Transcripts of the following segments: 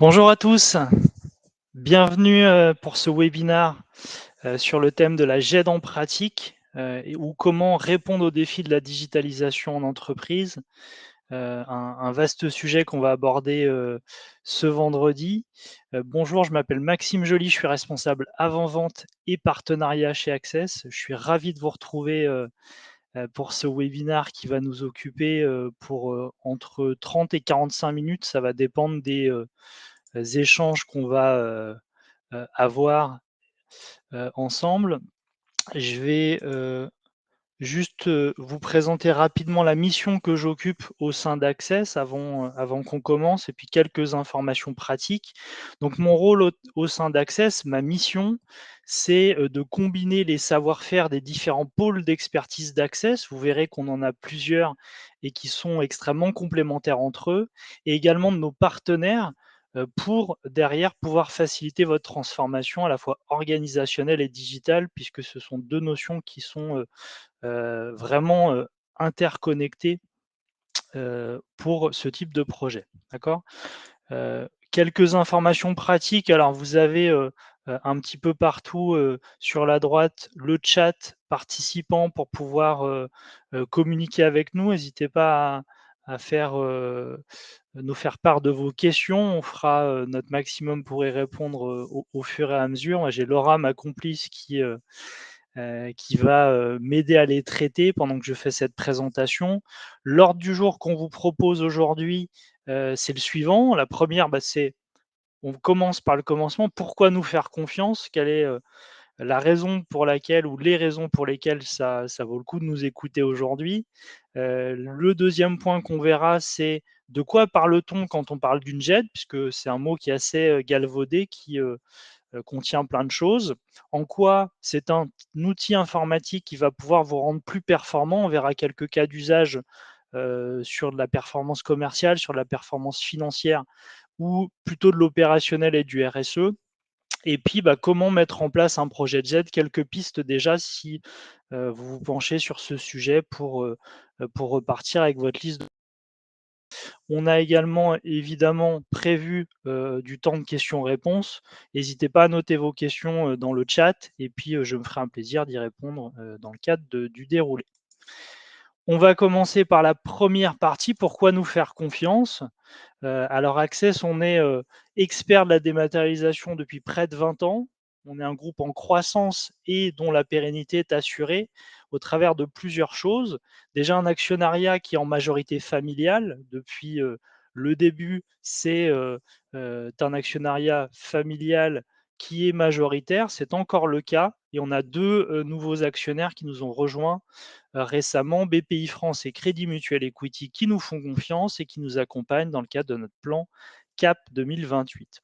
Bonjour à tous, bienvenue pour ce webinaire sur le thème de la GED en pratique ou comment répondre aux défis de la digitalisation en entreprise. Un vaste sujet qu'on va aborder ce vendredi. Bonjour, je m'appelle Maxime Joly, je suis responsable avant-vente et partenariat chez Access. Je suis ravi de vous retrouver pour ce webinaire qui va nous occuper pour entre 30 et 45 minutes. Ça va dépendre des échanges qu'on va avoir ensemble. Je vais juste vous présenter rapidement la mission que j'occupe au sein d'Access avant qu'on commence et puis quelques informations pratiques. Donc mon rôle au sein d'Access, ma mission, c'est de combiner les savoir-faire des différents pôles d'expertise d'Access. Vous verrez qu'on en a plusieurs et qui sont extrêmement complémentaires entre eux, et également de nos partenaires pour derrière pouvoir faciliter votre transformation à la fois organisationnelle et digitale, puisque ce sont 2 notions qui sont vraiment interconnectées pour ce type de projet. D'accord? Quelques informations pratiques. Alors vous avez un petit peu partout sur la droite le chat participant pour pouvoir communiquer avec nous. N'hésitez pas à faire, nous faire part de vos questions. On fera notre maximum pour y répondre au fur et à mesure. Moi, j'ai Laura, ma complice, qui va m'aider à les traiter pendant que je fais cette présentation. L'ordre du jour qu'on vous propose aujourd'hui, c'est le suivant. La première, c'est on commence par le commencement. Pourquoi nous faire confiance? Quelle est la raison pour laquelle ou les raisons pour lesquelles ça vaut le coup de nous écouter aujourd'hui? Le deuxième point qu'on verra, c'est de quoi parle-t-on quand on parle d'une GED? Puisque c'est un mot qui est assez galvaudé, qui contient plein de choses. En quoi c'est un outil informatique qui va pouvoir vous rendre plus performant. On verra quelques cas d'usage sur de la performance commerciale, sur de la performance financière ou plutôt de l'opérationnel et du RSE. Et puis, comment mettre en place un projet de Z, quelques pistes déjà si vous vous penchez sur ce sujet pour repartir avec votre liste. On a également évidemment prévu du temps de questions-réponses. N'hésitez pas à noter vos questions dans le chat et puis je me ferai un plaisir d'y répondre dans le cadre du déroulé. On va commencer par la première partie. Pourquoi nous faire confiance? Alors Access, on est expert de la dématérialisation depuis près de 20 ans. On est un groupe en croissance et dont la pérennité est assurée au travers de plusieurs choses. Déjà un actionnariat qui est en majorité familial depuis le début, c'est un actionnariat familial qui est majoritaire. C'est encore le cas et on a 2 nouveaux actionnaires qui nous ont rejoints récemment, BPI France et Crédit Mutuel Equity, qui nous font confiance et qui nous accompagnent dans le cadre de notre plan CAP 2028.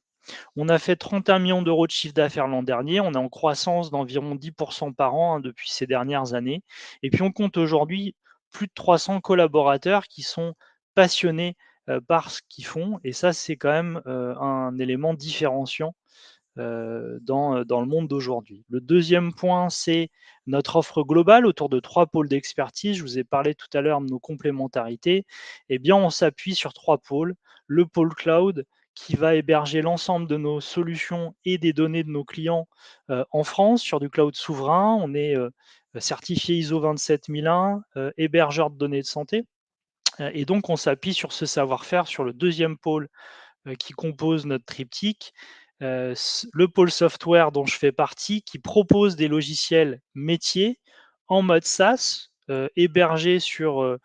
On a fait 31 millions d'euros de chiffre d'affaires l'an dernier. On est en croissance d'environ 10% par an depuis ces dernières années. Et puis on compte aujourd'hui plus de 300 collaborateurs qui sont passionnés par ce qu'ils font. Et ça, c'est quand même un élément différenciant dans le monde d'aujourd'hui. Le deuxième point, c'est notre offre globale autour de 3 pôles d'expertise. Je vous ai parlé tout à l'heure de nos complémentarités. Eh bien, on s'appuie sur 3 pôles. Le pôle cloud qui va héberger l'ensemble de nos solutions et des données de nos clients en France sur du cloud souverain. On est certifié ISO 27001, hébergeur de données de santé. Et donc, on s'appuie sur ce savoir-faire sur le deuxième pôle qui compose notre triptyque. Le pôle software dont je fais partie, qui propose des logiciels métiers en mode SaaS, hébergés sur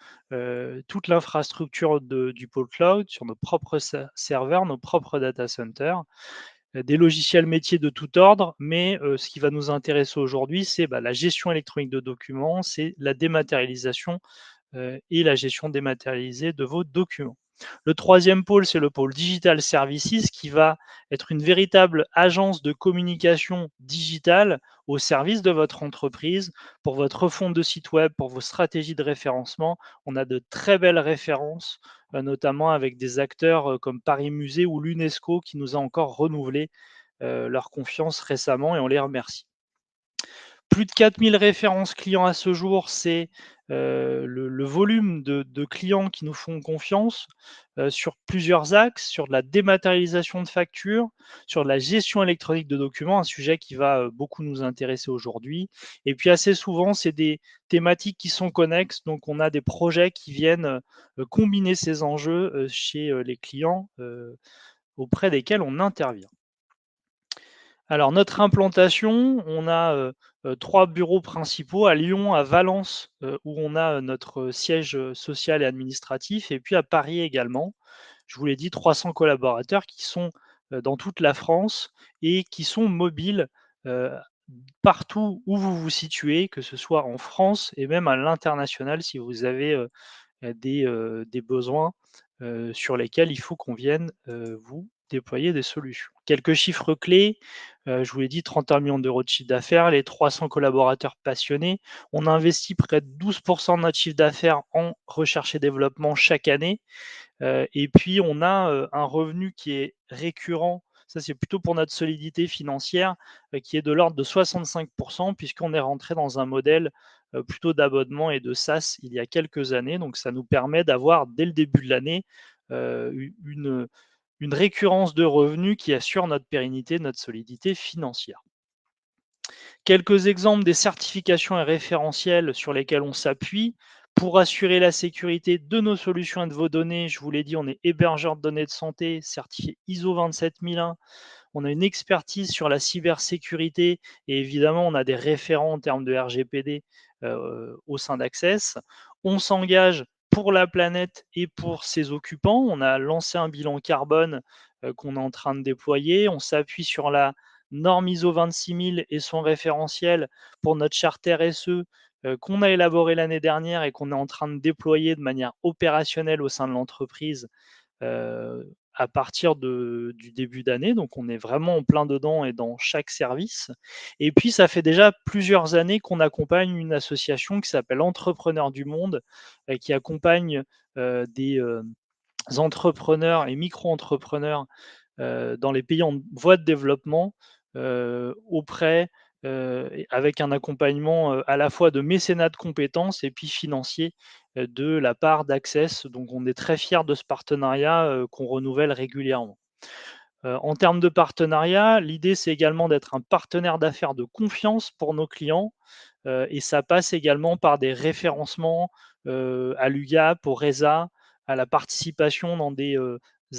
toute l'infrastructure du pôle cloud, sur nos propres serveurs, nos propres data centers, des logiciels métiers de tout ordre, mais ce qui va nous intéresser aujourd'hui, c'est la gestion électronique de documents, c'est la dématérialisation et la gestion dématérialisée de vos documents. Le troisième pôle, c'est le pôle Digital Services qui va être une véritable agence de communication digitale au service de votre entreprise pour votre refonte de site web, pour vos stratégies de référencement. On a de très belles références, notamment avec des acteurs comme Paris Musée ou l'UNESCO qui nous a encore renouvelé leur confiance récemment et on les remercie. Plus de 4 000 références clients à ce jour, c'est, le volume de clients qui nous font confiance, sur plusieurs axes, sur de la dématérialisation de factures, sur de la gestion électronique de documents, un sujet qui va, beaucoup nous intéresser aujourd'hui. Et puis assez souvent, c'est des thématiques qui sont connexes, donc on a des projets qui viennent, combiner ces enjeux, chez, les clients, auprès desquels on intervient. Alors notre implantation, on a, 3 bureaux principaux à Lyon, à Valence, où on a, notre siège, social et administratif, et puis à Paris également. Je vous l'ai dit, 300 collaborateurs qui sont, dans toute la France et qui sont mobiles, heu, partout où vous vous situez, que ce soit en France et même à l'international si vous avez, des besoins, sur lesquels il faut qu'on vienne, vous déployer des solutions. Quelques chiffres clés, je vous l'ai dit, 31 millions d'euros de chiffre d'affaires, les 300 collaborateurs passionnés. On investit près de 12 de notre chiffre d'affaires en recherche et développement chaque année. Et puis on a, un revenu qui est récurrent, ça c'est plutôt pour notre solidité financière, qui est de l'ordre de 65 puisqu'on est rentré dans un modèle, plutôt d'abonnement et de SaaS il y a quelques années. Donc ça nous permet d'avoir dès le début de l'année, une récurrence de revenus qui assure notre pérennité, notre solidité financière. Quelques exemples des certifications et référentiels sur lesquels on s'appuie pour assurer la sécurité de nos solutions et de vos données. Je vous l'ai dit, on est hébergeur de données de santé certifié ISO 27001. On a une expertise sur la cybersécurité et évidemment, on a des référents en termes de RGPD au sein d'Access. On s'engage pour la planète et pour ses occupants. On a lancé un bilan carbone qu'on est en train de déployer. On s'appuie sur la norme ISO 26000 et son référentiel pour notre charte RSE qu'on a élaboré l'année dernière et qu'on est en train de déployer de manière opérationnelle au sein de l'entreprise à partir du début d'année. Donc on est vraiment en plein dedans et dans chaque service. Et puis ça fait déjà plusieurs années qu'on accompagne une association qui s'appelle Entrepreneurs du Monde, qui accompagne des entrepreneurs et micro-entrepreneurs dans les pays en voie de développement, auprès, et avec un accompagnement, à la fois de mécénat de compétences et puis financier, de la part d'Access. Donc on est très fiers de ce partenariat, qu'on renouvelle régulièrement. En termes de partenariat, l'idée, c'est également d'être un partenaire d'affaires de confiance pour nos clients, et ça passe également par des référencements, à l'UGAP, au RESA, à la participation dans des,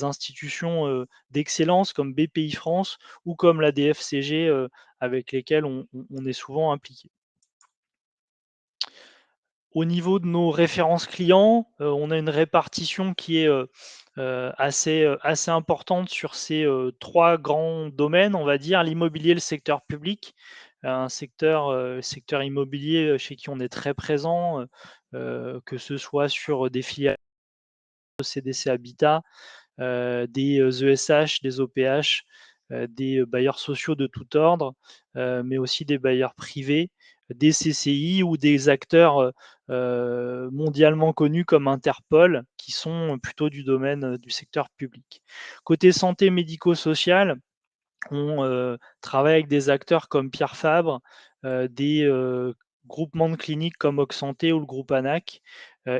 institutions, d'excellence comme BPI France ou comme la DFCG, avec lesquelles on est souvent impliqué. Au niveau de nos références clients, on a une répartition qui est, assez importante sur ces, 3 grands domaines, on va dire, l'immobilier, le secteur public. Un secteur, secteur immobilier, chez qui on est très présent, que ce soit sur des filiales de CDC Habitat, des, ESH, des OPH, des, bailleurs sociaux de tout ordre, mais aussi des bailleurs privés, des CCI ou des acteurs, mondialement connus comme Interpol, qui sont plutôt du domaine, du secteur public. Côté santé médico-social, on, travaille avec des acteurs comme Pierre Fabre, des, groupements de cliniques comme Auxanté ou le groupe ANAC.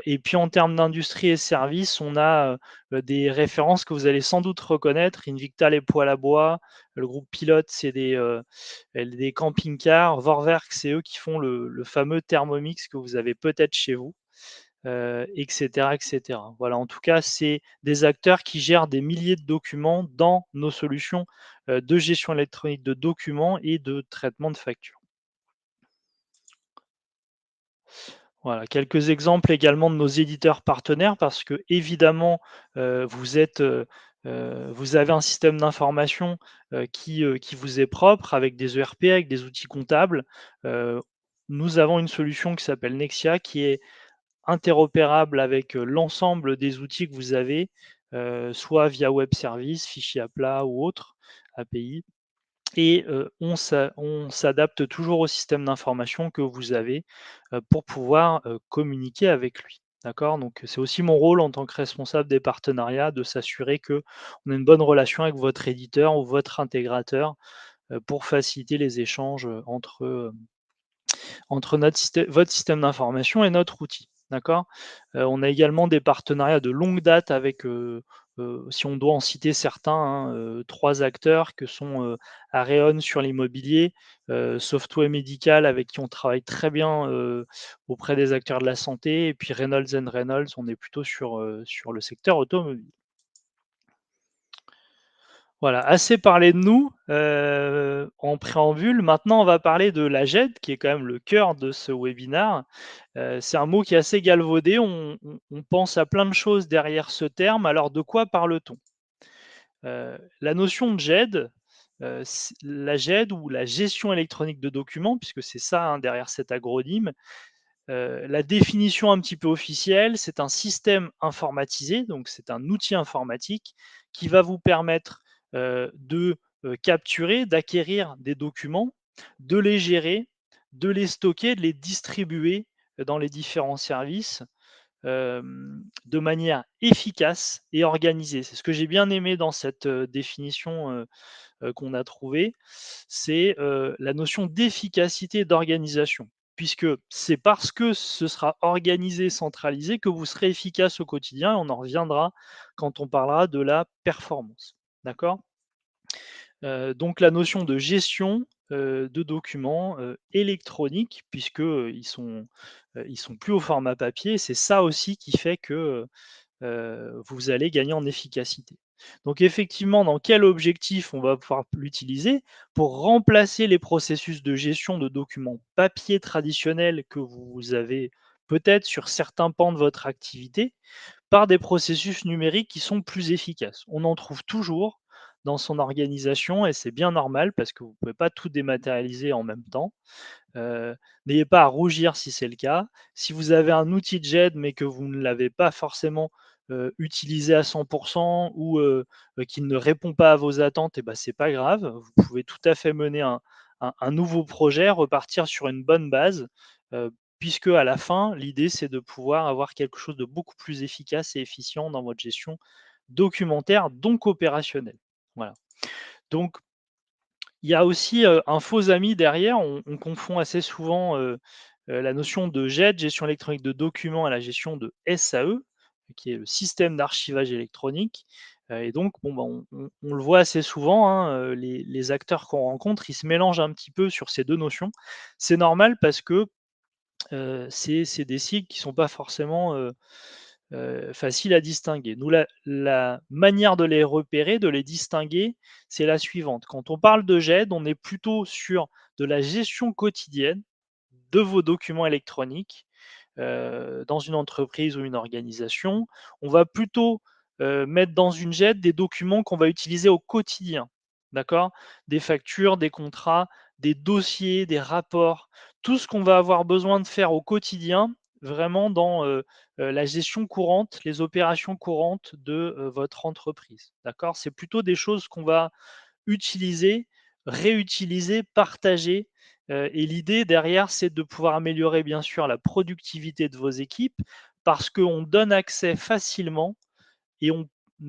Et puis en termes d'industrie et services, on a, des références que vous allez sans doute reconnaître, Invicta les poêles à bois, le groupe Pilote, c'est des camping-cars, Vorwerk, c'est eux qui font le fameux Thermomix que vous avez peut-être chez vous, et cetera, et cetera. Voilà, en tout cas, c'est des acteurs qui gèrent des milliers de documents dans nos solutions, de gestion électronique de documents et de traitement de factures. Voilà, quelques exemples également de nos éditeurs partenaires parce que évidemment, vous avez un système d'information, qui vous est propre avec des ERP, avec des outils comptables. Heu, Nous avons une solution qui s'appelle Nexia qui est interopérable avec, l'ensemble des outils que vous avez, soit via web service, fichier à plat ou autre API, et on s'adapte toujours au système d'information que vous avez, pour pouvoir, communiquer avec lui. D'accord? Donc c'est aussi mon rôle en tant que responsable des partenariats de s'assurer qu'on a une bonne relation avec votre éditeur ou votre intégrateur, pour faciliter les échanges, entre, entre votre système d'information et notre outil, d'accord? On a également des partenariats de longue date avec, si on doit en citer certains, hein, 3 acteurs que sont, Areon sur l'immobilier, Softway Médical avec qui on travaille très bien, auprès des acteurs de la santé et puis Reynolds and Reynolds, on est plutôt sur le secteur automobile. Voilà, assez parlé de nous, en préambule. Maintenant, on va parler de la GED, qui est quand même le cœur de ce webinaire. C'est un mot qui est assez galvaudé. On pense à plein de choses derrière ce terme. Alors, de quoi parle-t-on? La notion de GED, la GED ou la gestion électronique de documents, puisque c'est ça, hein, derrière cet acronyme, la définition un petit peu officielle, c'est un système informatisé, donc c'est un outil informatique qui va vous permettre, de, capturer, d'acquérir des documents, de les gérer, de les stocker, de les distribuer, dans les différents services, de manière efficace et organisée. C'est ce que j'ai bien aimé dans cette, définition, qu'on a trouvée, c'est, la notion d'efficacité et d'organisation. Puisque c'est parce que ce sera organisé, centralisé que vous serez efficace au quotidien et on en reviendra quand on parlera de la performance. D'accord? Donc la notion de gestion, de documents, électroniques puisque, ils sont plus au format papier. C'est ça aussi qui fait que, vous allez gagner en efficacité. Donc effectivement, dans quel objectif on va pouvoir l'utiliser? Pour remplacer les processus de gestion de documents papier traditionnels que vous avez peut-être sur certains pans de votre activité, par des processus numériques qui sont plus efficaces. On en trouve toujours dans son organisation et c'est bien normal parce que vous ne pouvez pas tout dématérialiser en même temps. Heu, N'ayez pas à rougir si c'est le cas. Si vous avez un outil de GED, mais que vous ne l'avez pas forcément, utilisé à 100 ou, qu'il ne répond pas à vos attentes et ben c'est pas grave. Vous pouvez tout à fait mener un nouveau projet, repartir sur une bonne base, heu, puisque à la fin, l'idée, c'est de pouvoir avoir quelque chose de beaucoup plus efficace et efficient dans votre gestion documentaire, donc opérationnelle. Voilà. Donc il y a aussi, un faux ami derrière. On confond assez souvent, la notion de GED, gestion électronique de documents, à la gestion de SAE, qui est le système d'archivage électronique, et donc bon, bah, on le voit assez souvent, hein, les acteurs qu'on rencontre, ils se mélangent un petit peu sur ces 2 notions. C'est normal parce que, c'est des cycles qui sont pas forcément, faciles à distinguer. Nous, la manière de les repérer, de les distinguer, c'est la suivante. Quand on parle de GED, on est plutôt sur de la gestion quotidienne de vos documents électroniques, dans une entreprise ou une organisation. On va plutôt, mettre dans une GED des documents qu'on va utiliser au quotidien, d'accord? Des factures, des contrats, des dossiers, des rapports, tout ce qu'on va avoir besoin de faire au quotidien, vraiment dans, la gestion courante, les opérations courantes de, votre entreprise, d'accord? C'est plutôt des choses qu'on va utiliser, réutiliser, partager, et l'idée derrière, c'est de pouvoir améliorer bien sûr la productivité de vos équipes parce qu'on donne accès facilement et on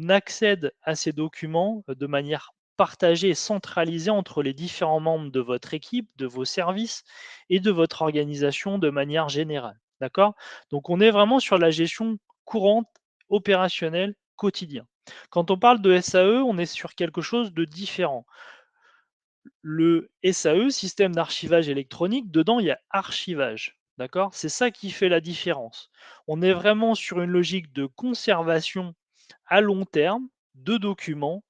accède à ces documents, de manière partagée et centralisée entre les différents membres de votre équipe, de vos services et de votre organisation de manière générale. D'accord? Donc on est vraiment sur la gestion courante, opérationnelle, quotidien. Quand on parle de SAE, on est sur quelque chose de différent. Le SAE, système d'archivage électronique, dedans, il y a archivage. D'accord? C'est ça qui fait la différence. On est vraiment sur une logique de conservation à long terme de documents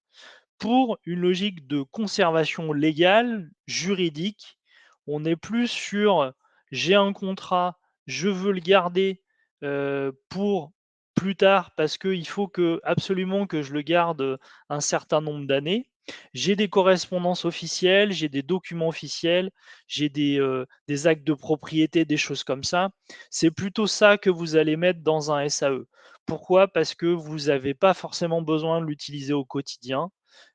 pour une logique de conservation légale, juridique. On n'est plus sur j'ai un contrat, je veux le garder pour plus tard parce qu'il faut que, absolument que je le garde un certain nombre d'années. J'ai des correspondances officielles, j'ai des documents officiels, j'ai des actes de propriété, des choses comme ça. C'est plutôt ça que vous allez mettre dans un SAE. Pourquoi? Parce que vous n'avez pas forcément besoin de l'utiliser au quotidien.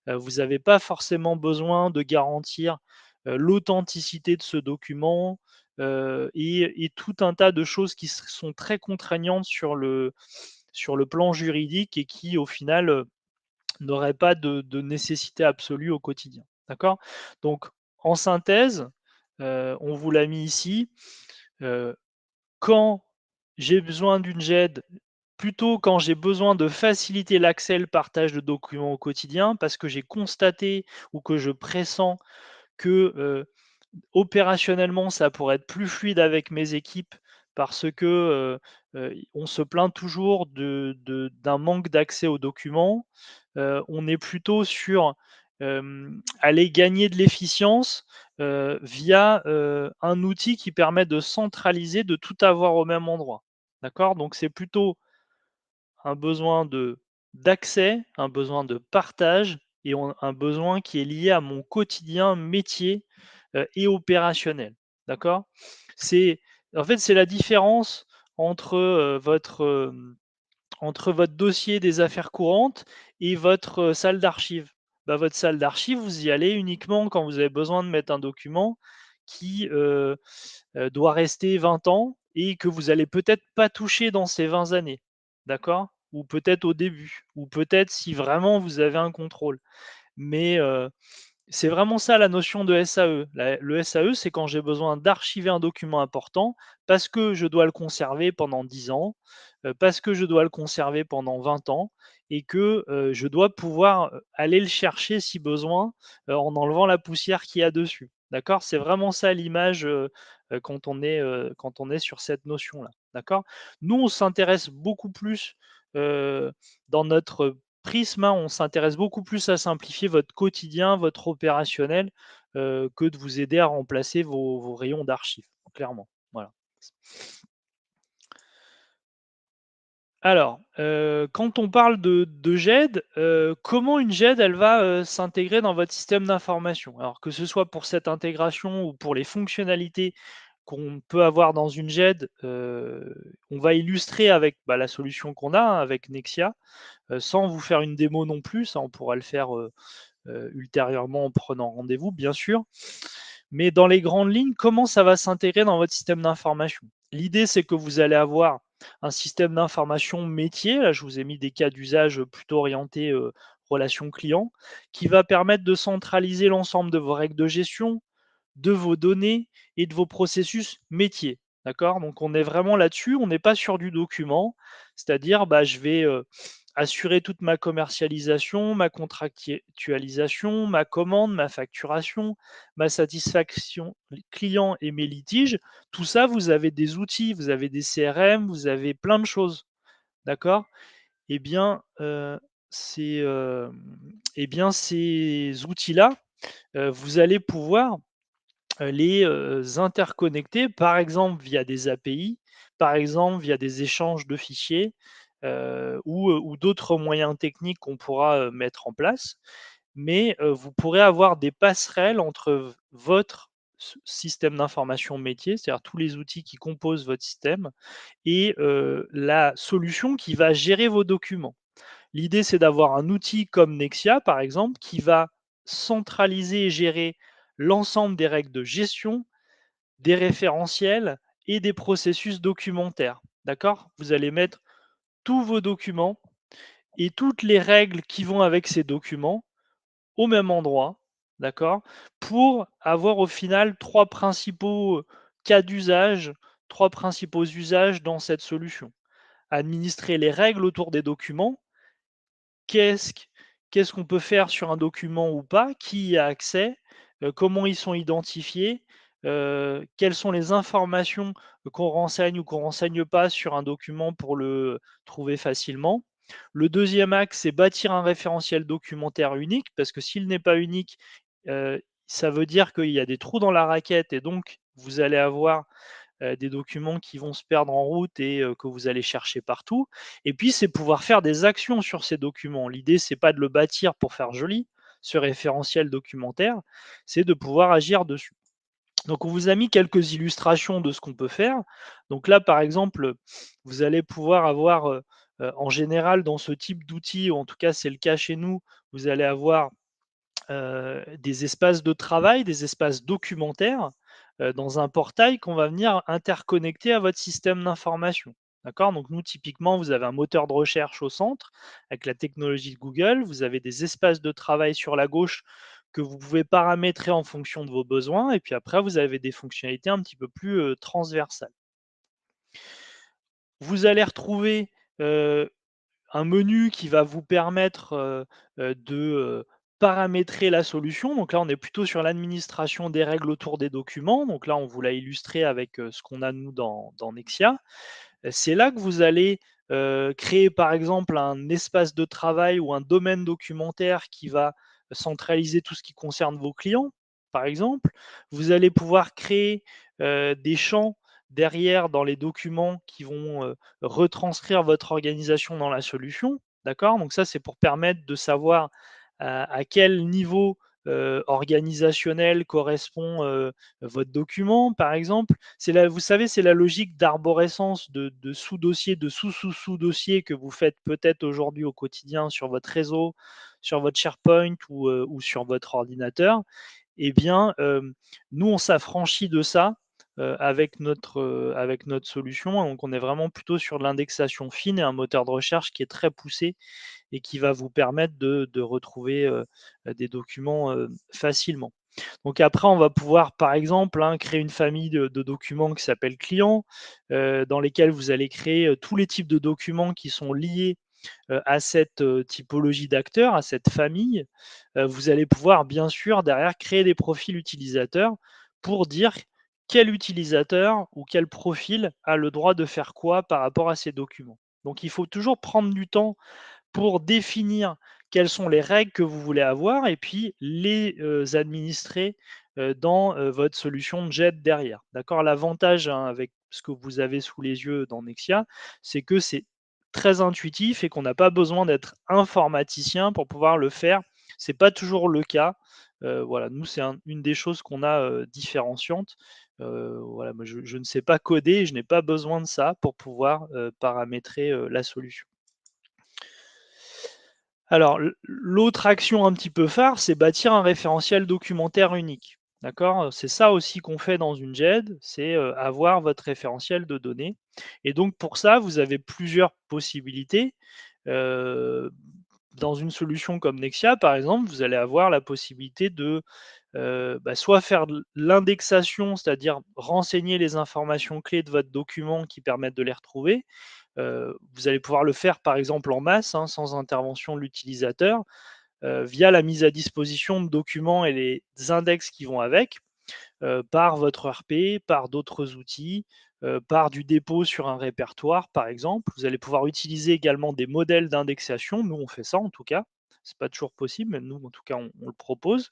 Vous n'avez pas forcément besoin de garantir, l'authenticité de ce document, et tout un tas de choses qui sont très contraignantes sur le plan juridique et qui, au final, n'auraient pas de nécessité absolue au quotidien. D'accord? Donc en synthèse, on vous l'a mis ici. Heu, Quand j'ai besoin d'une GED, plutôt quand j'ai besoin de faciliter l'accès et le partage de documents au quotidien, parce que j'ai constaté ou que je pressens que, opérationnellement, ça pourrait être plus fluide avec mes équipes parce que, on se plaint toujours d'un manque d'accès aux documents. On est plutôt sur, aller gagner de l'efficience, via, un outil qui permet de centraliser, de tout avoir au même endroit. D'accord? Donc c'est plutôt un besoin d'accès, un besoin de partage et un besoin qui est lié à mon quotidien métier, et opérationnel. D'accord? C'est En fait, c'est la différence entre, entre votre dossier des affaires courantes et votre, salle d'archives. Bah, votre salle d'archives, vous y allez uniquement quand vous avez besoin de mettre un document qui, doit rester 20 ans et que vous allez peut-être pas toucher dans ces 20 années. D'accord? Ou peut-être au début, ou peut-être si vraiment vous avez un contrôle. Mais, c'est vraiment ça la notion de SAE. Le SAE, c'est quand j'ai besoin d'archiver un document important parce que je dois le conserver pendant 10 ans, parce que je dois le conserver pendant 20 ans et que, je dois pouvoir, aller le chercher si besoin, en enlevant la poussière qu'il y a dessus. D'accord? C'est vraiment ça l'image, quand on est sur cette notion-là. D'accord? Nous, on s'intéresse beaucoup plus, dans notre prisme, hein, on s'intéresse beaucoup plus à simplifier votre quotidien, votre opérationnel, que de vous aider à remplacer vos rayons d'archives, clairement. Voilà. Alors, quand on parle de GED, comment une GED, elle va, s'intégrer dans votre système d'information? Alors que ce soit pour cette intégration ou pour les fonctionnalités qu'on peut avoir dans une GED, on va illustrer avec, bah, la solution qu'on a, hein, avec Nexia, sans vous faire une démo non plus, ça on pourra le faire, ultérieurement en prenant rendez-vous, bien sûr. Mais dans les grandes lignes, comment ça va s'intégrer dans votre système d'information? L'idée, c'est que vous allez avoir un système d'information métier. Là, je vous ai mis des cas d'usage plutôt orientés relation client, qui va permettre de centraliser l'ensemble de vos règles de gestion, de vos données et de vos processus métiers. D'accord? Donc on est vraiment là-dessus, on n'est pas sur du document, c'est-à-dire, bah, je vais, assurer toute ma commercialisation, ma contractualisation, ma commande, ma facturation, ma satisfaction client et mes litiges. Tout ça, vous avez des outils, vous avez des CRM, vous avez plein de choses. D'accord? Eh bien, ces outils-là, vous allez pouvoir les, interconnecter, par exemple via des API, par exemple via des échanges de fichiers, ou d'autres moyens techniques qu'on pourra, mettre en place. Mais, vous pourrez avoir des passerelles entre votre système d'information métier, c'est-à-dire tous les outils qui composent votre système et la solution qui va gérer vos documents. L'idée, c'est d'avoir un outil comme Nexia, par exemple, qui va centraliser et gérer l'ensemble des règles de gestion, des référentiels et des processus documentaires. D'accord? Vous allez mettre tous vos documents et toutes les règles qui vont avec ces documents au même endroit, d'accord? Pour avoir au final 3 principaux cas d'usage, 3 principaux usages dans cette solution. Administrer les règles autour des documents, qu'est-ce q qu'est-ce qu'on peut faire sur un document ou pas? Qui y a accès? Comment ils sont identifiés? Quelles sont les informations qu'on renseigne ou qu'on renseigne pas sur un document pour le trouver facilement? Le deuxième axe, c'est bâtir un référentiel documentaire unique, parce que s'il n'est pas unique, ça veut dire qu'il y a des trous dans la raquette et donc vous allez avoir des documents qui vont se perdre en route et que vous allez chercher partout. Et puis, c'est pouvoir faire des actions sur ces documents. L'idée, c'est pas de le bâtir pour faire joli, ce référentiel documentaire, c'est de pouvoir agir dessus. Donc, on vous a mis quelques illustrations de ce qu'on peut faire. Donc là, par exemple, vous allez pouvoir avoir, en général, dans ce type d'outils, ou en tout cas, c'est le cas chez nous, vous allez avoir des espaces de travail, des espaces documentaires, dans un portail qu'on va venir interconnecter à votre système d'information. D'accord? Donc nous, typiquement, vous avez un moteur de recherche au centre avec la technologie de Google, vous avez des espaces de travail sur la gauche que vous pouvez paramétrer en fonction de vos besoins et puis après vous avez des fonctionnalités un petit peu plus, transversales. Vous allez retrouver, heu, un menu qui va vous permettre, de, paramétrer la solution. Donc là, on est plutôt sur l'administration des règles autour des documents. Donc là, on vous l'a illustré avec, ce qu'on a nous dans Nexia. C'est là que vous allez, créer par exemple un espace de travail ou un domaine documentaire qui va centraliser tout ce qui concerne vos clients, par exemple. Vous allez pouvoir créer, des champs derrière dans les documents qui vont, retranscrire votre organisation dans la solution, d'accord? Donc ça, c'est pour permettre de savoir à quel niveau, organisationnel correspond, votre document, par exemple. C'est la Vous savez, c'est la logique d'arborescence de sous-dossiers, de sous-sous-sous-dossiers que vous faites peut-être aujourd'hui au quotidien sur votre réseau, sur votre SharePoint ou sur votre ordinateur. Eh bien, nous, on s'affranchit de ça, avec notre solution. Donc on est vraiment plutôt sur de l'indexation fine et un moteur de recherche qui est très poussé et qui va vous permettre de retrouver, des documents, facilement. Donc après, on va pouvoir, par exemple, hein, créer une famille de documents qui s'appelle clients, dans lesquels vous allez créer, tous les types de documents qui sont liés, à cette, typologie d'acteurs, à cette famille. Vous allez pouvoir, bien sûr, derrière, créer des profils utilisateurs pour dire quel utilisateur ou quel profil a le droit de faire quoi par rapport à ces documents. Donc il faut toujours prendre du temps pour définir quelles sont les règles que vous voulez avoir et puis les, administrer, dans, votre solution de JET derrière. D'accord? L'avantage, hein, avec ce que vous avez sous les yeux dans Nexia, c'est que c'est très intuitif et qu'on n'a pas besoin d'être informaticien pour pouvoir le faire. C'est pas toujours le cas. Voilà, nous, c'est une des choses qu'on a, différenciantes. Voilà, moi je ne sais pas coder, je n'ai pas besoin de ça pour pouvoir, paramétrer, la solution. Alors, l'autre action un petit peu phare, c'est bâtir un référentiel documentaire unique. D'accord? C'est ça aussi qu'on fait dans une GED, c'est, avoir votre référentiel de données et donc pour ça, vous avez plusieurs possibilités. Heu, Dans une solution comme Nexia, par exemple, vous allez avoir la possibilité de, soit faire de l'indexation, c'est-à-dire renseigner les informations clés de votre document qui permettent de les retrouver. Vous allez pouvoir le faire, par exemple, en masse, hein, sans intervention de l'utilisateur, via la mise à disposition de documents et les index qui vont avec, par votre ERP, par d'autres outils, par du dépôt sur un répertoire, par exemple. Vous allez pouvoir utiliser également des modèles d'indexation. Nous, on fait ça en tout cas. C'est pas toujours possible, mais nous, en tout cas, on le propose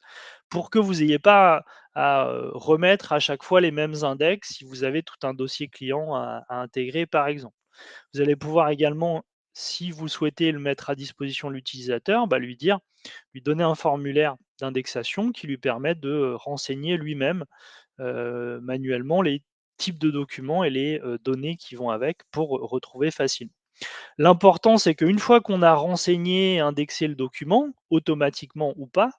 pour que vous n'ayez pas à, remettre à chaque fois les mêmes index si vous avez tout un dossier client à intégrer, par exemple. Vous allez pouvoir également, si vous souhaitez le mettre à disposition de l'utilisateur, lui donner un formulaire d'indexation qui lui permet de, renseigner lui-même, manuellement les types de documents et les, données qui vont avec pour retrouver facilement. L'important, c'est qu'une fois qu'on a renseigné et indexé le document, automatiquement ou pas,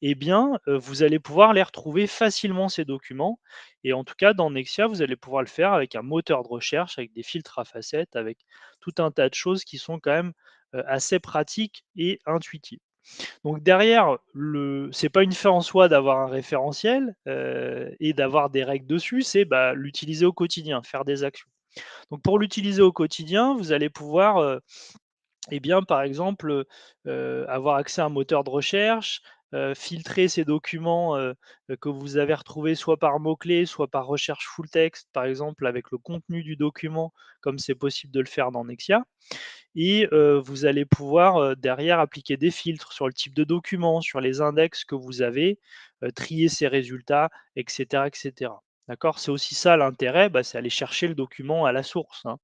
eh bien, vous allez pouvoir les retrouver facilement ces documents et en tout cas dans Nexia, vous allez pouvoir le faire avec un moteur de recherche, avec des filtres à facettes, avec tout un tas de choses qui sont quand même, assez pratiques et intuitives. Donc derrière, c'est pas une fin en soi d'avoir un référentiel, et d'avoir des règles dessus, c'est, l'utiliser au quotidien, faire des actions. Donc pour l'utiliser au quotidien, vous allez pouvoir, par exemple, avoir accès à un moteur de recherche, filtrer ces documents, que vous avez retrouvés soit par mots-clés, soit par recherche full text, par exemple avec le contenu du document, comme c'est possible de le faire dans Nexia et vous allez pouvoir, derrière appliquer des filtres sur le type de document, sur les index que vous avez, trier ces résultats et cetera. D'accord? C'est aussi ça l'intérêt, c'est aller chercher le document à la source, hein.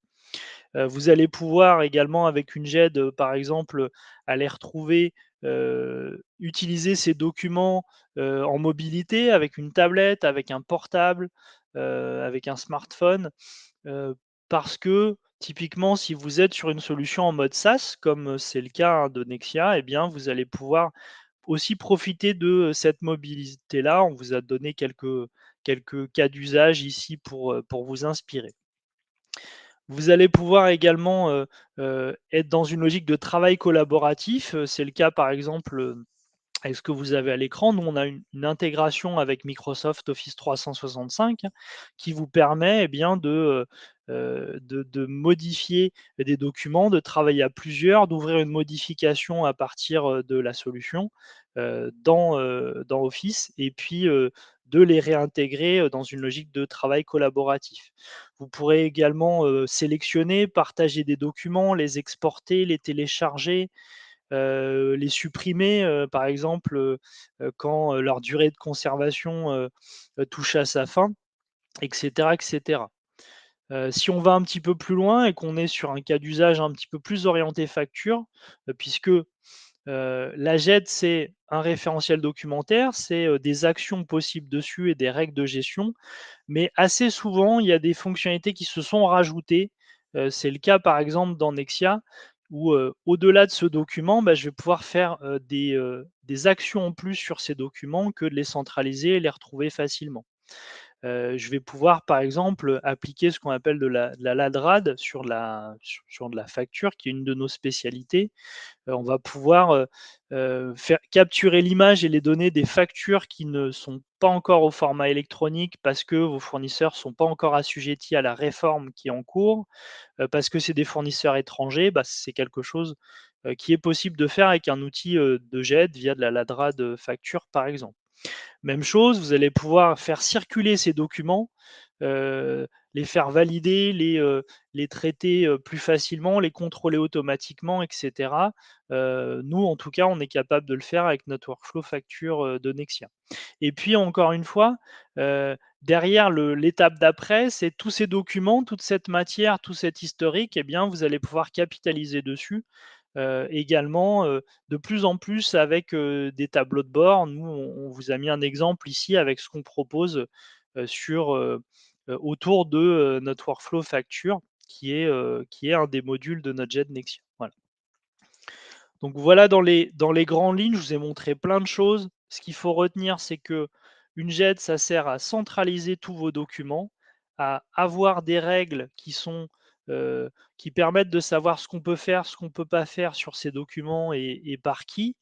Vous allez pouvoir également avec une GED, par exemple, aller retrouver, utiliser ces documents, en mobilité avec une tablette, avec un portable, avec un smartphone, parce que typiquement si vous êtes sur une solution en mode SaaS comme, c'est le cas, hein, de Nexia, eh bien vous allez pouvoir aussi profiter de, cette mobilité-là. On vous a donné quelques cas d'usage ici pour vous inspirer. Vous allez pouvoir également, être dans une logique de travail collaboratif, c'est le cas par exemple, avec ce que vous avez à l'écran. Nous, on a une intégration avec Microsoft Office 365 qui vous permet, eh bien, de modifier des documents, de travailler à plusieurs, d'ouvrir une modification à partir, de la solution, dans Office et puis, de les réintégrer, dans une logique de travail collaboratif. Vous pourrez également, sélectionner, partager des documents, les exporter, les télécharger, les supprimer, par exemple, quand, leur durée de conservation, touche à sa fin et cetera et cetera. Si on va un petit peu plus loin et qu'on est sur un cas d'usage un petit peu plus orienté facture, puisque, la GED, c'est un référentiel documentaire, c'est, des actions possibles dessus et des règles de gestion, mais assez souvent, il y a des fonctionnalités qui se sont rajoutées. C'est le cas, par exemple, dans Nexia où, au-delà de ce document, bah, je vais pouvoir faire, des actions en plus sur ces documents que de les centraliser et les retrouver facilement. Je vais pouvoir, par exemple, appliquer ce qu'on appelle de la LADRAD sur de la facture, qui est une de nos spécialités. On va pouvoir, faire capturer l'image et les données des factures qui ne sont pas encore au format électronique parce que vos fournisseurs sont pas encore assujettis à la réforme qui est en cours, parce que c'est des fournisseurs étrangers, bah, c'est quelque chose, qui est possible de faire avec un outil, de GED via de la LADRAD, facture, par exemple. Même chose, vous allez pouvoir faire circuler ces documents, les faire valider, les traiter, plus facilement, les contrôler automatiquement et cetera. Nous, en tout cas, on est capable de le faire avec notre workflow facture, de Nexia. Et puis encore une fois, derrière l'étape d'après, c'est tous ces documents, toute cette matière, tout cet historique, eh bien, vous allez pouvoir capitaliser dessus. Également, de plus en plus avec, des tableaux de bord. Nous, on vous a mis un exemple ici avec ce qu'on propose, autour de, notre workflow facture qui est un des modules de notre jet Nexia. Voilà. Donc voilà dans les grandes lignes, je vous ai montré plein de choses. Ce qu'il faut retenir, c'est que une GED, ça sert à centraliser tous vos documents, à avoir des règles qui permettent de savoir ce qu'on peut faire, ce qu'on ne peut pas faire sur ces documents et par qui.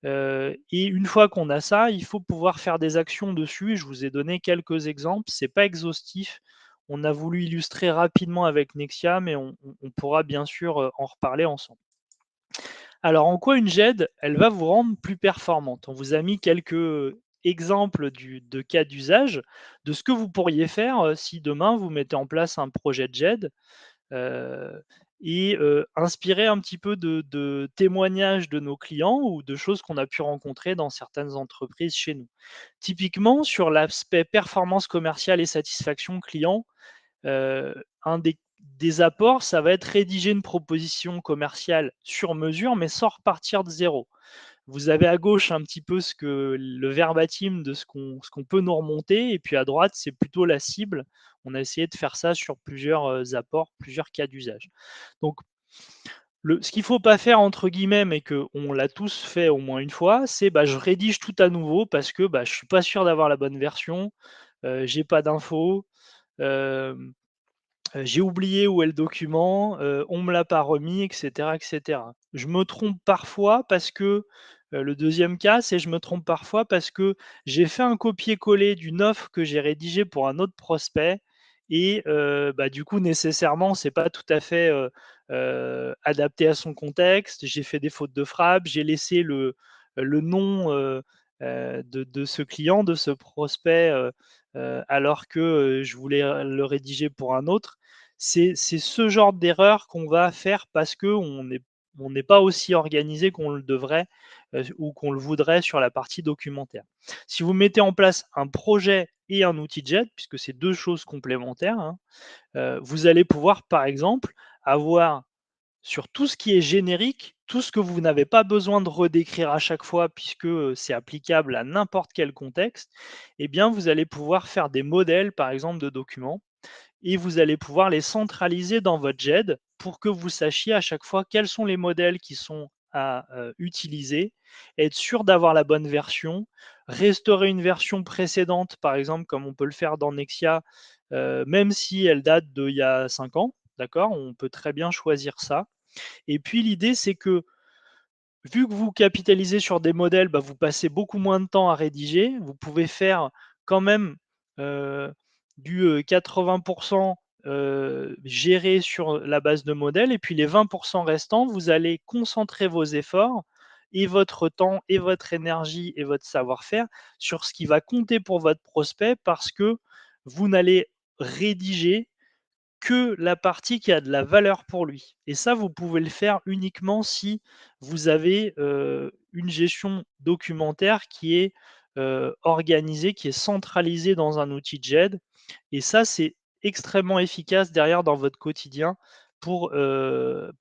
Et une fois qu'on a ça, il faut pouvoir faire des actions dessus. Je vous ai donné quelques exemples, c'est pas exhaustif. On a voulu illustrer rapidement avec Nexia, mais on pourra bien sûr, en reparler ensemble. Alors, en quoi une GED, elle va vous rendre plus performante? On vous a mis quelques exemples de cas d'usage, de ce que vous pourriez faire, si demain vous mettez en place un projet de GED, heu inspiré un petit peu de témoignages de nos clients ou de choses qu'on a pu rencontrer dans certaines entreprises chez nous. Typiquement, sur l'aspect performance commerciale et satisfaction client, un des apports, ça va être rédiger une proposition commerciale sur mesure, mais sans repartir de zéro. Vous avez à gauche un petit peu le verbatim de ce qu'on peut nous remonter et puis à droite, c'est plutôt la cible. On a essayé de faire ça sur plusieurs, apports, plusieurs cas d'usage. Donc ce qu'il ne faut pas faire entre guillemets, mais qu'on l'a tous fait au moins une fois, c'est, bah, je rédige tout à nouveau parce que, bah, je suis pas sûr d'avoir la bonne version, j'ai pas d'infos, hem j'ai oublié où est le document, on me l'a pas remis et cetera et cetera. Je me trompe parfois parce que, le deuxième cas, c'est je me trompe parfois parce que j'ai fait un copier-coller d'une offre que j'ai rédigée pour un autre prospect et bah, du coup, nécessairement, c'est pas tout à fait, adapté à son contexte. J'ai fait des fautes de frappe, j'ai laissé le nom, de ce client, de ce prospect, alors que, je voulais, le rédiger pour un autre. C'est ce genre d'erreur qu'on va faire parce qu'on n'est pas aussi organisé qu'on le devrait, ou qu'on le voudrait sur la partie documentaire. Si vous mettez en place un projet et un outil JET, puisque c'est 2 choses complémentaires, hein, vous allez pouvoir, par exemple, avoir sur tout ce qui est générique, tout ce que vous n'avez pas besoin de redécrire à chaque fois puisque, c'est applicable à n'importe quel contexte, eh bien, vous allez pouvoir faire des modèles, par exemple, de documents et vous allez pouvoir les centraliser dans votre GED pour que vous sachiez à chaque fois quels sont les modèles qui sont à, utiliser, être sûr d'avoir la bonne version, restaurer une version précédente, par exemple, comme on peut le faire dans Nexia, même si elle date d'il y a 5 ans, d'accord? On peut très bien choisir ça et puis l'idée, c'est que vu que vous capitalisez sur des modèles, bah, vous passez beaucoup moins de temps à rédiger. Vous pouvez faire quand même, heu, du, 80 géré sur la base de modèles et puis les 20 restants, vous allez concentrer vos efforts et votre temps et votre énergie et votre savoir-faire sur ce qui va compter pour votre prospect parce que vous n'allez rédiger que la partie qui a de la valeur pour lui et ça, vous pouvez le faire uniquement si vous avez, une gestion documentaire qui est, organisée, qui est centralisée dans un outil de GED et ça, c'est extrêmement efficace derrière dans votre quotidien pour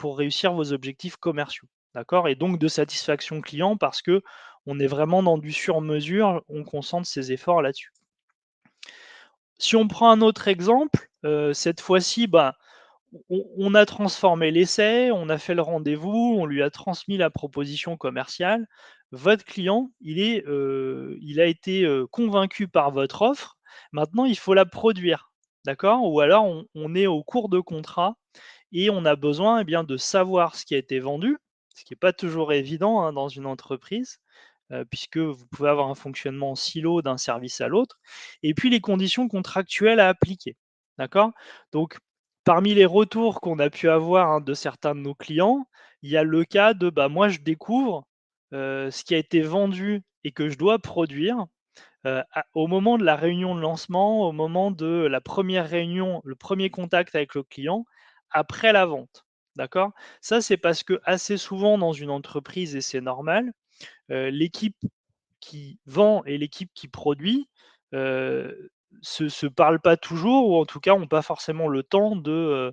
réussir vos objectifs commerciaux, d'accord? Et donc de satisfaction client parce que on est vraiment dans du sur mesure, on concentre ses efforts là-dessus. Si on prend un autre exemple, cette fois-ci, bah, on a transformé l'essai, on a fait le rendez-vous, on lui a transmis la proposition commerciale. Votre client, il a été, convaincu par votre offre. Maintenant, il faut la produire, d'accord? Ou alors on est au cours de contrat et on a besoin, eh bien, de savoir ce qui a été vendu, ce qui est pas toujours évident, hein, dans une entreprise, puisque vous pouvez avoir un fonctionnement en silo d'un service à l'autre et puis les conditions contractuelles à appliquer, d'accord? Donc parmi les retours qu'on a pu avoir, hein, de certains de nos clients, il y a le cas de, bah, moi je découvre, ce qui a été vendu et que je dois produire, au moment de la réunion de lancement, au moment de la première réunion, le premier contact avec le client, après la vente, d'accord? Ça, c'est parce que assez souvent dans une entreprise et c'est normal, l'équipe qui vend et l'équipe qui produit, se parlent pas toujours ou en tout cas ont pas forcément le temps de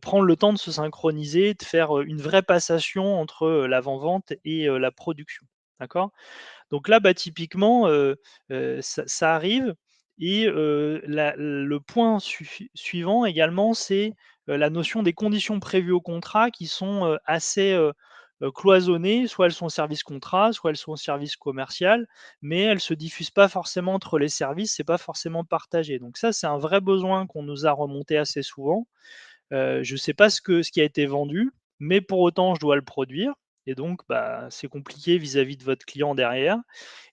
prendre le temps de se synchroniser, de faire, une vraie passation entre, l'avant-vente et la production, d'accord? Donc là, bah, typiquement, ça arrive et le point suivant également, c'est, la notion des conditions prévues au contrat qui sont, assez, cloisonnées. Soit elles sont service contrat, soit elles sont service commercial, mais elles se diffusent pas forcément entre les services, c'est pas forcément partagé. Donc ça, c'est un vrai besoin qu'on nous a remonté assez souvent. Je ne sais pas ce qui a été vendu, mais pour autant je dois le produire et donc bah, c'est compliqué vis-à-vis de votre client derrière.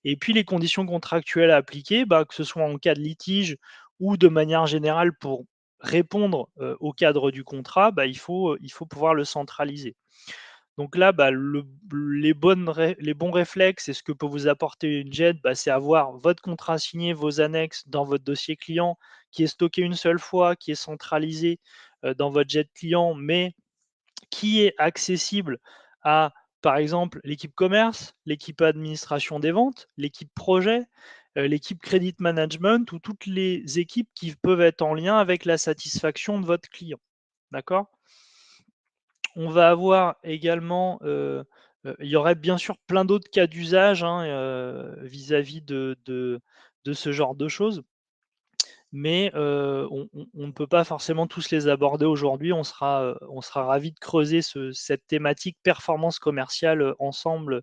Et puis les conditions contractuelles à appliquer, bah, que ce soit en cas de litige ou de manière générale pour répondre, au cadre du contrat, bah, il faut pouvoir le centraliser. Donc là, bah, les bons réflexes et ce que peut vous apporter une JED, bah, c'est avoir votre contrat signé, vos annexes dans votre dossier client qui est stocké une seule fois, qui est centralisé, dans votre JED client, mais qui est accessible à, par exemple, l'équipe commerce, l'équipe administration des ventes, l'équipe projet, l'équipe credit management ou toutes les équipes qui peuvent être en lien avec la satisfaction de votre client. D'accord? On va avoir également, il y aurait bien sûr plein d'autres cas d'usage, hein, vis-à-vis de ce genre de choses. Mais, on ne peut pas forcément tous les aborder aujourd'hui. On sera ravis de creuser cette thématique performance commerciale, ensemble,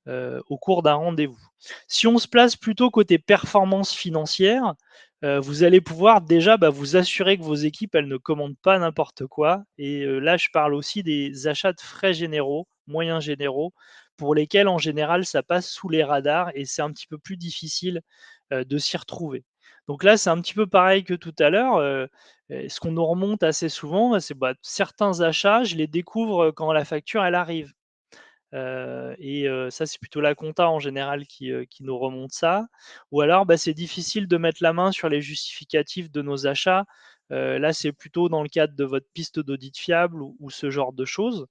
au cours d'un rendez-vous. Si on se place plutôt côté performance financière, vous allez pouvoir déjà, bah, vous assurer que vos équipes, elles ne commandent pas n'importe quoi et là, je parle aussi des achats de frais généraux, moyens généraux, pour lesquels, en général, ça passe sous les radars et c'est un petit peu plus difficile, de s'y retrouver. Donc là, c'est un petit peu pareil que tout à l'heure, ce qu'on nous remonte assez souvent, c'est, bah, certains achats, je les découvre, quand la facture, elle arrive. Ça, c'est plutôt la compta en général qui nous remonte ça. Ou alors, bah, c'est difficile de mettre la main sur les justificatifs de nos achats. Là, c'est plutôt dans le cadre de votre piste d'audit fiable ou ce genre de choses.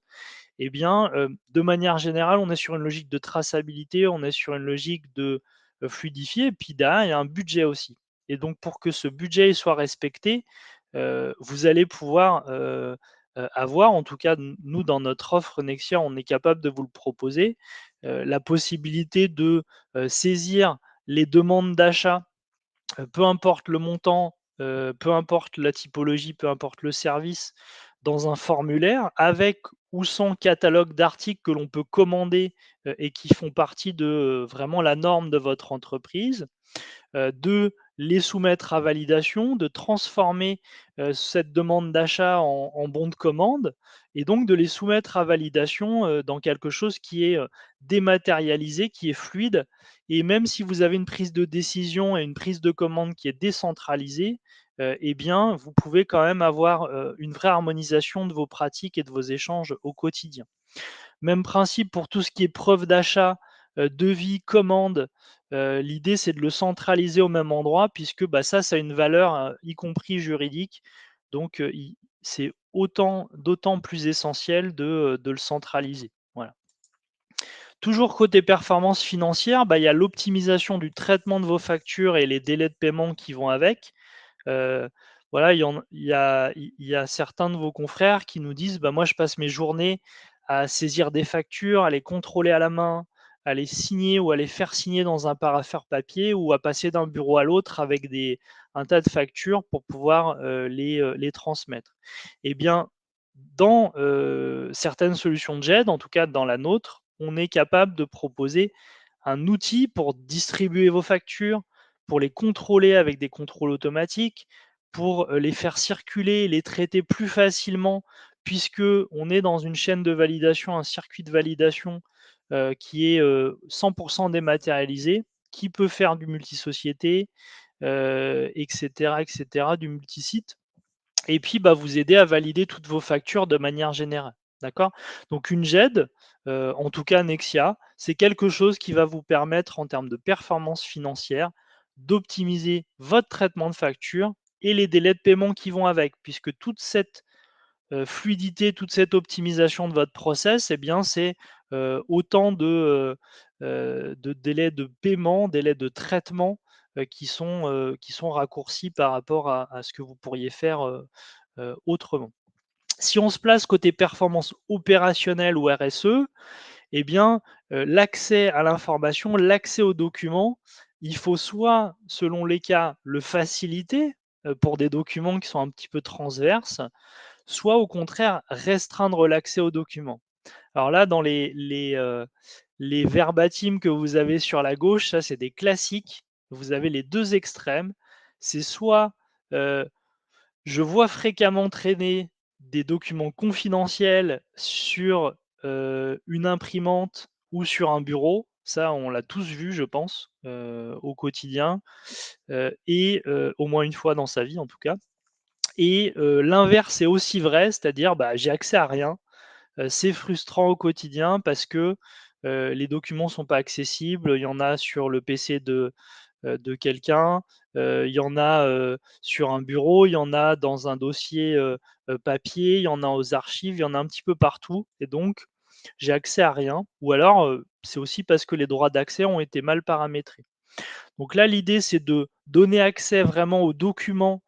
Eh bien, de manière générale, on est sur une logique de traçabilité, on est sur une logique de, fluidifier et puis derrière, il y a un budget aussi et donc pour que ce budget il soit respecté, vous allez pouvoir, avoir en tout cas nous dans notre offre Nexia, on est capable de vous le proposer, la possibilité de, saisir les demandes d'achat. Peu importe le montant, peu importe la typologie, peu importe le service, dans un formulaire avec ou sans catalogue d'articles que l'on peut commander, et qui font partie de, vraiment la norme de votre entreprise. de les soumettre à validation, de transformer, cette demande d'achat en bon de commande et donc de les soumettre à validation, dans quelque chose qui est, dématérialisé, qui est fluide et même si vous avez une prise de décision et une prise de commande qui est décentralisée, et bien, vous pouvez quand même avoir, une vraie harmonisation de vos pratiques et de vos échanges au quotidien. Même principe pour tout ce qui est preuve d'achat, devis, commande, l'idée c'est de le centraliser au même endroit puisque, bah, ça a une valeur, y compris juridique. Donc, i c'est d'autant plus essentiel de le centraliser. Voilà. Toujours côté performance financière, bah, il y a l'optimisation du traitement de vos factures et les délais de paiement qui vont avec. Heu, voilà, il y a certains de vos confrères qui nous disent: «Bah, moi, je passe mes journées à saisir des factures, à les contrôler à la main, à les signer ou à les faire signer dans un parapheur papier ou à passer d'un bureau à l'autre avec un tas de factures pour pouvoir, les transmettre». Eh bien, dans, certaines solutions de GED, en tout cas dans la nôtre, on est capable de proposer un outil pour distribuer vos factures, pour les contrôler avec des contrôles automatiques, pour, les faire circuler, les traiter plus facilement puisque on est dans une chaîne de validation, un circuit de validation, qui est, 100 dématérialisé, qui peut faire du multisociété, et cetera, du multisite et puis, bah, vous aider à valider toutes vos factures de manière générale, d'accord? Donc une GED, en tout cas Nexia, c'est quelque chose qui va vous permettre en termes de performance financière, d'optimiser votre traitement de facture et les délais de paiement qui vont avec. Puisque toute cette, fluidité, toute cette optimisation de votre process et bien c'est, autant de délais de paiement, délais de traitement, qui sont raccourcis par rapport à ce que vous pourriez faire, autrement. Si on se place côté performance opérationnelle ou RSE, eh bien, l'accès à l'information, l'accès aux documents, il faut soit, selon les cas, le faciliter, pour des documents qui sont un petit peu transverses, soit au contraire restreindre l'accès aux documents. Alors là, dans les verbatims que vous avez sur la gauche, ça c'est des classiques. Vous avez les 2 extrêmes. C'est soit, heu je vois fréquemment traîner des documents confidentiels sur, une imprimante ou sur un bureau. Ça, on l'a tous vu, je pense, au quotidien, au moins une fois dans sa vie, en tout cas et l'inverse est aussi vrai, c'est-à-dire, bah, j'ai accès à rien. C'est frustrant au quotidien parce que, les documents sont pas accessibles. Il y en a sur le PC de quelqu'un, il y en a, sur un bureau, il y en a dans un dossier, papier, il y en a aux archives, il y en a un petit peu partout et donc j'ai accès à rien ou alors, c'est aussi parce que les droits d'accès ont été mal paramétrés. Donc là, l'idée, c'est de donner accès vraiment aux documents,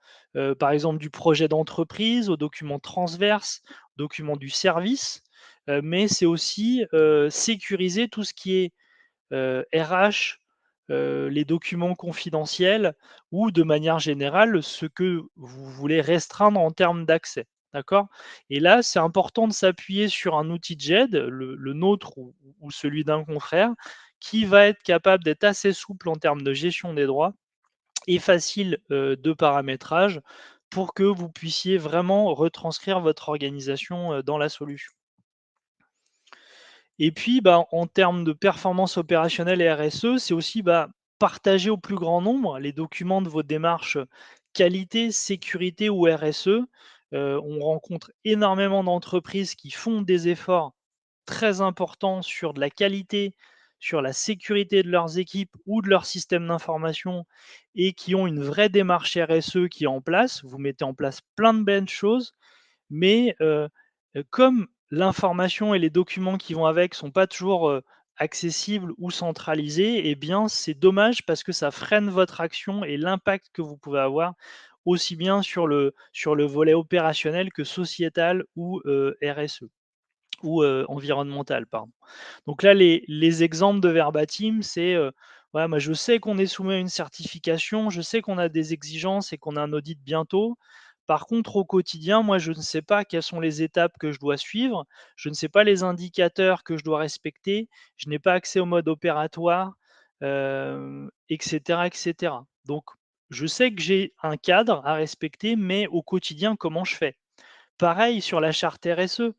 par exemple du projet d'entreprise, aux documents transverses, documents du service, mais c'est aussi, sécuriser tout ce qui est, RH, les documents confidentiels ou de manière générale, ce que vous voulez restreindre en termes d'accès, d'accord? Et là, c'est important de s'appuyer sur un outil de GED, le nôtre ou celui d'un confrère, qui va être capable d'être assez souple en termes de gestion des droits et facile, de paramétrage pour que vous puissiez vraiment retranscrire votre organisation, dans la solution. Et puis, bah, en termes de performance opérationnelle et RSE, c'est aussi, bah, partager au plus grand nombre les documents de vos démarches, qualité, sécurité ou RSE. On rencontre énormément d'entreprises qui font des efforts très importants sur de la qualité, sur la sécurité de leurs équipes ou de leur système d'information et qui ont une vraie démarche RSE qui est en place. Vous mettez en place plein de belles choses, mais comme l'information et les documents qui vont avec sont pas toujours, accessibles ou centralisés et bien, c'est dommage parce que ça freine votre action et l'impact que vous pouvez avoir, aussi bien sur le volet opérationnel que sociétal ou, RSE ou, environnemental, pardon. Donc là, les exemples de verbatim, c'est, voilà, moi je sais qu'on est soumis à une certification, je sais qu'on a des exigences et qu'on a un audit bientôt. Par contre, au quotidien, moi je ne sais pas quelles sont les étapes que je dois suivre, je ne sais pas les indicateurs que je dois respecter, je n'ai pas accès au mode opératoire, et cetera et cetera. Donc, je sais que j'ai un cadre à respecter, mais au quotidien, comment je fais? Pareil sur la charte RSE.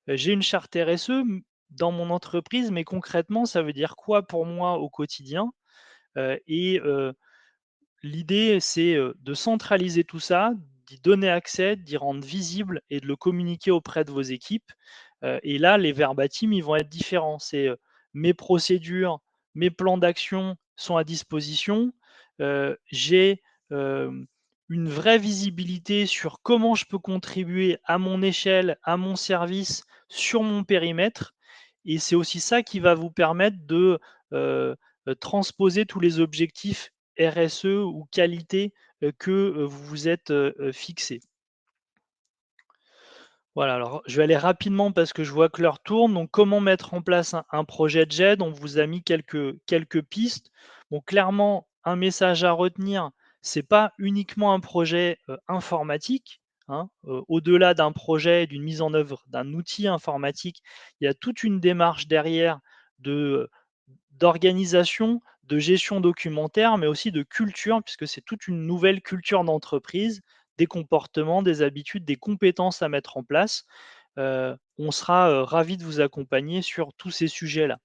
J'ai une charte RSE dans mon entreprise, mais concrètement, ça veut dire quoi pour moi au quotidien? L'idée, c'est, de centraliser tout ça, d'y donner accès, d'y rendre visible et de le communiquer auprès de vos équipes. Et là, les verbatims, ils vont être différents. C'est, mes procédures, mes plans d'action sont à disposition. J'ai, une vraie visibilité sur comment je peux contribuer à mon échelle, à mon service, sur mon périmètre, et c'est aussi ça qui va vous permettre de, heu transposer tous les objectifs RSE ou qualité, que, vous vous êtes, fixés. Voilà, alors je vais aller rapidement parce que je vois que l'heure tourne. Donc, comment mettre en place un projet de GED? On vous a mis quelques pistes. Bon, clairement, un message à retenir, c'est pas uniquement un projet, informatique, hein. Au-delà d'un projet, d'une mise en œuvre d'un outil informatique, il y a toute une démarche derrière de, d'organisation, de gestion documentaire, mais aussi de culture, puisque c'est toute une nouvelle culture d'entreprise, des comportements, des habitudes, des compétences à mettre en place. On sera, ravis de vous accompagner sur tous ces sujets-là.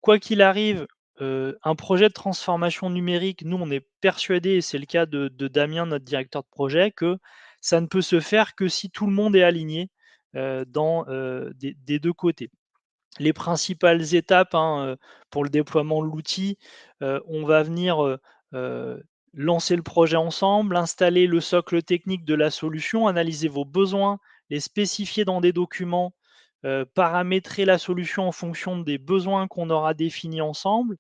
Quoi qu'il arrive, un projet de transformation numérique, nous, on est persuadés, et c'est le cas de Damien, notre directeur de projet, que ça ne peut se faire que si tout le monde est aligné, dans, des 2 côtés. Les principales étapes, hein, pour le déploiement de l'outil, on va venir, heu, lancer le projet ensemble, installer le socle technique de la solution, analyser vos besoins, les spécifier dans des documents, paramétrer la solution en fonction des besoins qu'on aura définis ensemble,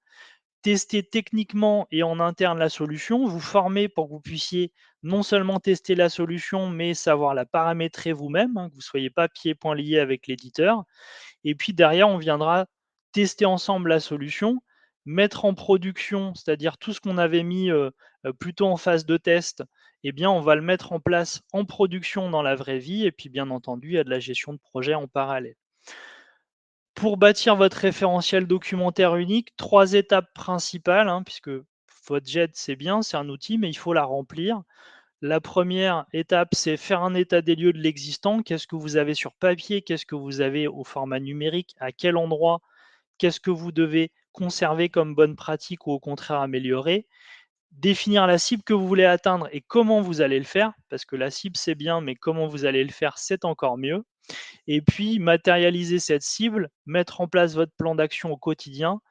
tester techniquement et en interne la solution, vous former pour que vous puissiez non seulement tester la solution, mais savoir la paramétrer vous-même, hein, que vous ne soyez pas pieds et poings liés avec l'éditeur. Et puis derrière, on viendra tester ensemble la solution, mettre en production, c'est-à-dire tout ce qu'on avait mis, plutôt en phase de test, eh bien, on va le mettre en place en production dans la vraie vie, et puis bien entendu, il y a de la gestion de projet en parallèle. Pour bâtir votre référentiel documentaire unique, 3 étapes principales, hein, puisque votre JED, c'est bien, c'est un outil, mais il faut la remplir. La première étape, c'est faire un état des lieux de l'existant. Qu'est-ce que vous avez sur papier? Qu'est-ce que vous avez au format numérique? À quel endroit? Qu'est-ce que vous devez conserver comme bonne pratique ou au contraire améliorer? Définir la cible que vous voulez atteindre et comment vous allez le faire, parce que la cible, c'est bien, mais comment vous allez le faire, c'est encore mieux. Et puis matérialiser cette cible, mettre en place votre plan d'action au quotidien,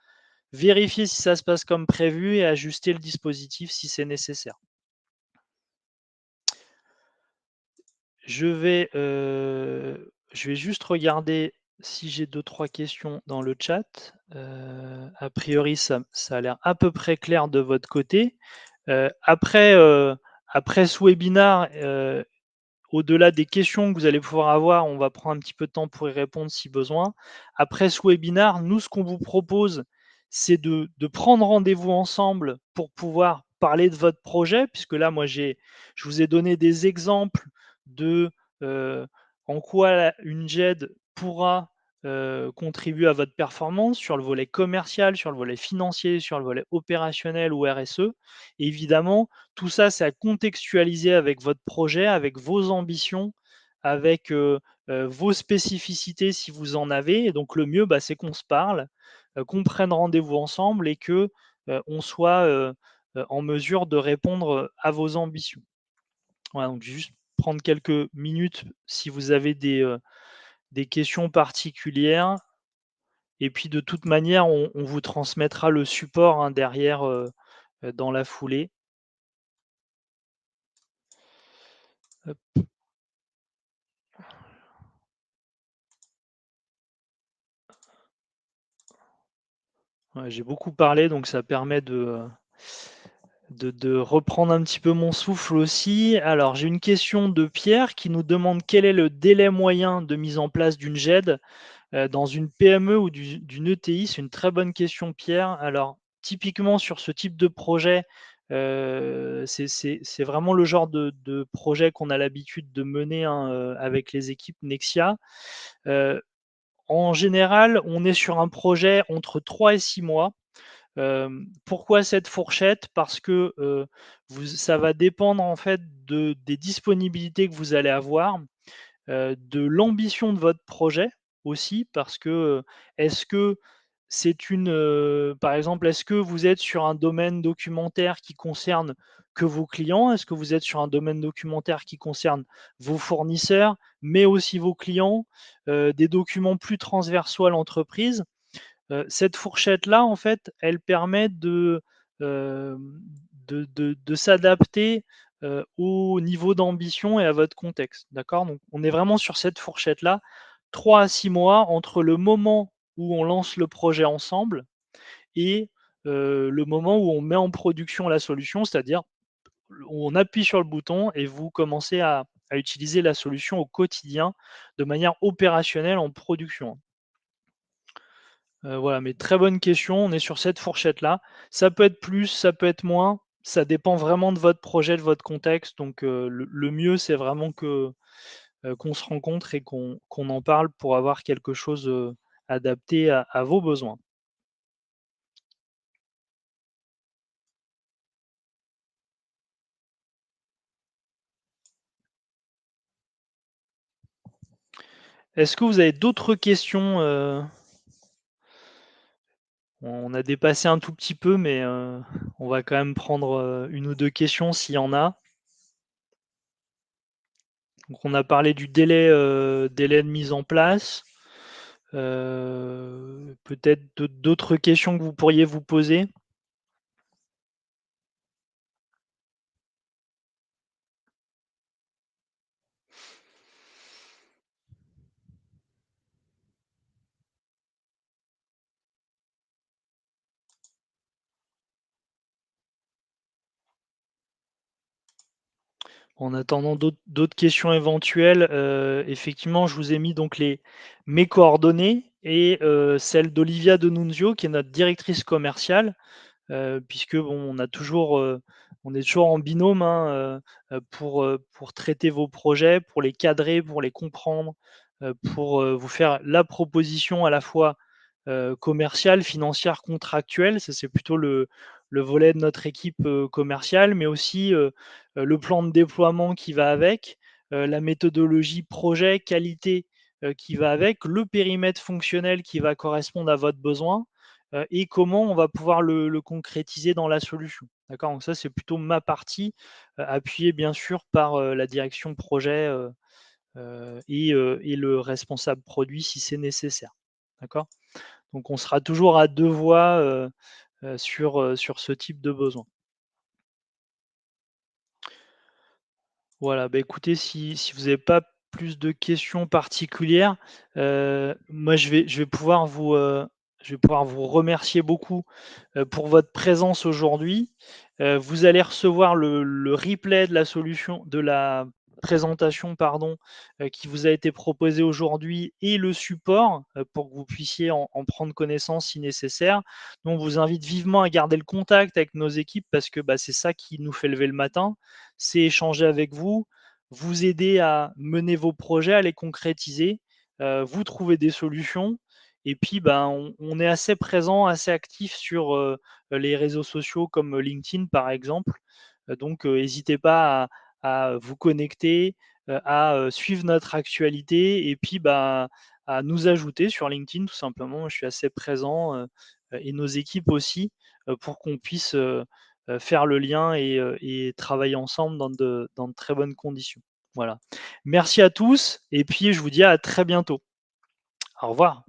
vérifier si ça se passe comme prévu et ajuster le dispositif si c'est nécessaire. Je vais juste regarder si j'ai deux trois questions dans le chat. A priori, ça a l'air à peu près clair de votre côté. Après ce webinaire, au-delà des questions que vous allez pouvoir avoir, on va prendre un petit peu de temps pour y répondre si besoin. Après ce webinaire, nous, ce qu'on vous propose, c'est de prendre rendez-vous ensemble pour pouvoir parler de votre projet, puisque là, moi, je vous ai donné des exemples de en quoi une GED pourra contribuer à votre performance sur le volet commercial, sur le volet financier, sur le volet opérationnel ou RSE. Évidemment, tout ça, c'est à contextualiser avec votre projet, avec vos ambitions, avec, vos spécificités si vous en avez, et donc le mieux, bah, c'est qu'on se parle, qu'on prenne rendez-vous ensemble et que, on soit, en mesure de répondre, à vos ambitions. Voilà, donc juste prendre quelques minutes si vous avez des questions particulières, et puis de toute manière, on vous transmettra le support, hein, derrière, dans la foulée. Hop. Ouais, j'ai beaucoup parlé, donc ça permet de reprendre un petit peu mon souffle aussi. Alors, j'ai une question de Pierre qui nous demande: quel est le délai moyen de mise en place d'une GED, dans une PME ou d'une ETI? C'est une très bonne question, Pierre. Alors, typiquement sur ce type de projet, c'est vraiment le genre de projet qu'on a l'habitude de mener, hein, avec les équipes Nexia. Heu, En général, on est sur un projet entre 3 et 6 mois. Pourquoi cette fourchette? Parce que, ça va dépendre en fait des disponibilités que vous allez avoir, de l'ambition de votre projet aussi parce que, est-ce que c'est par exemple, est-ce que vous êtes sur un domaine documentaire qui concerne que vos clients? Est-ce que vous êtes sur un domaine documentaire qui concerne vos fournisseurs, mais aussi vos clients? Des documents plus transversaux à l'entreprise? Cette fourchette-là, en fait, elle permet de s'adapter, au niveau d'ambition et à votre contexte, d'accord? Donc on est vraiment sur cette fourchette-là, 3 à 6 mois entre le moment où on lance le projet ensemble et le moment où on met en production la solution, c'est-à-dire où on appuie sur le bouton et vous commencez à utiliser la solution au quotidien de manière opérationnelle en production. Voilà, mais très bonne question, on est sur cette fourchette-là. Ça peut être plus, ça peut être moins, ça dépend vraiment de votre projet, de votre contexte, donc le mieux, c'est vraiment qu'on se rencontre et qu'on en parle pour avoir quelque chose, adapté à vos besoins. Est-ce que vous avez d'autres questions? On a dépassé un tout petit peu, mais on va quand même prendre, 1 ou 2 questions s'il y en a. Donc on a parlé du délai de mise en place. Peut-être d'autres questions que vous pourriez vous poser? En attendant d'autres questions éventuelles, effectivement, je vous ai mis donc mes coordonnées et celles d'Olivia de Nunzio, qui est notre directrice commerciale. Puisque bon, on est toujours en binôme, hein, pour traiter vos projets, pour les cadrer, pour les comprendre, pour, vous faire la proposition à la fois, commerciale, financière, contractuelle. Ça, c'est plutôt le volet de notre équipe, commerciale, mais aussi, le plan de déploiement qui va avec, la méthodologie projet, qualité, qui va avec, le périmètre fonctionnel qui va correspondre à votre besoin et comment on va pouvoir le concrétiser dans la solution. D'accord? Donc ça, c'est plutôt ma partie, appuyée bien sûr par, la direction projet, et le responsable produit si c'est nécessaire. D'accord? Donc on sera toujours à 2 voix, sur ce type de besoin. Voilà, bah, écoutez, si vous n'avez pas plus de questions particulières, moi je vais pouvoir vous remercier beaucoup, pour votre présence aujourd'hui. Vous allez recevoir le replay de la solution de la présentation, pardon, qui vous a été proposée aujourd'hui et le support, pour que vous puissiez en prendre connaissance si nécessaire. Donc on vous invite vivement à garder le contact avec nos équipes parce que, bah, c'est ça qui nous fait lever le matin, c'est échanger avec vous, vous aider à mener vos projets, à les concrétiser, vous trouver des solutions et puis, ben, on est assez présent, assez actif sur, les réseaux sociaux comme LinkedIn par exemple. Donc, hésitez pas à vous connecter, à, suivre notre actualité et puis, bah, à nous ajouter sur LinkedIn tout simplement. Je suis assez présent, et nos équipes aussi, pour qu'on puisse, faire le lien et travailler ensemble dans de très bonnes conditions. Voilà. Merci à tous et puis je vous dis à très bientôt. Au revoir.